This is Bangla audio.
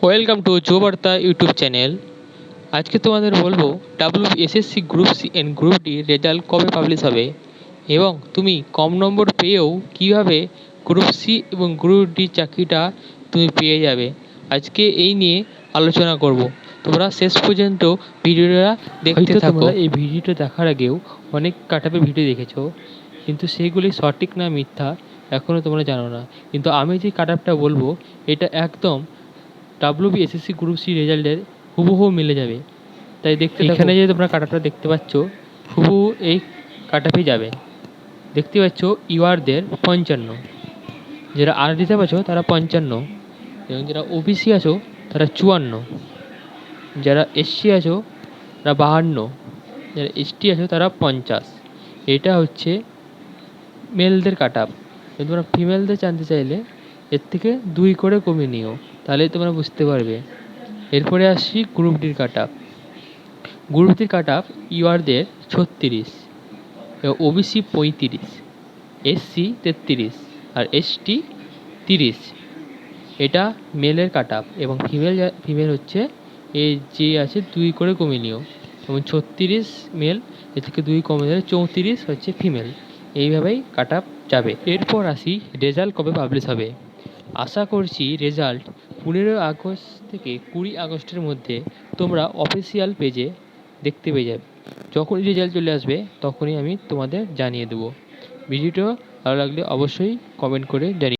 Welcome to Jubabarta YouTube channel. আজকে তোমাদের বলবো WSSC group C and group D result কবে পাবলিশ হবে এবং তুমি কম নম্বর পেয়েও কিভাবে গ্রুপ সি এবং গ্রুপ ডি চাকরিটা তুমি পেয়ে যাবে। আজকে এই নিয়ে আলোচনা করব, তোমরা শেষ পর্যন্ত ভিডিওটা দেখতে থাকো। তোমরা এই ভিডিওটা দেখার আগেও অনেক কাটাপে ভিডিও দেখেছো, কিন্তু সেগুলি সঠিক না মিথ্যা এখনও তোমরা জানো না। কিন্তু আমি যে কাটাপটা বলবো এটা একদম WBSSC গ্রুপ সি রেজাল্টের হুবহু মিলে যাবে। তাই দেখতে এখানে যে তোমরা কাটাপটা দেখতে পাচ্ছ হুবহু এই কাটাপেই যাবে। দেখতে পাচ্ছ ইউআরদের 55, যারা আর দিতে পারছো তারা 55, এবং যারা ওবিসি আছো তারা 54, যারা এসসি আছো তারা 52, যারা এসটি আছো তারা 50। এটা হচ্ছে মেলদের কাটাপ। তোমরা ফিমেলদের জানতে চাইলে এর থেকে 2 করে কমিয়ে নিও, তাহলে তোমরা বুঝতে পারবে। এরপরে আসছি গ্রুপ ডির কাটাপ। গ্রুপ ডির কাটাপ ইউআরদের 36, ওবিসি 35, এসসি 33 আর এসটি 30। এটা মেলের কাটাপ এবং ফিমেল হচ্ছে এই যে আছে 2 করে কমিয়ে নিও, এবং 36 মেল, এর থেকে 2 কমে যাবে 34 হচ্ছে ফিমেল। এইভাবেই কাটাপ যাবে। এরপর আসি রেজাল্ট কবে পাবলিশ হবে। আশা করছি রেজাল্ট 15 আগস্ট থেকে 20 আগস্টের মধ্যে তোমরা অফিসিয়াল পেজে দেখতে পেয়ে যাবে। যখনই রেজাল্ট চলে আসবে তখনই আমি তোমাদের জানিয়ে দেবো। ভিডিওটা ভালো লাগলে অবশ্যই কমেন্ট করে জানিয়ে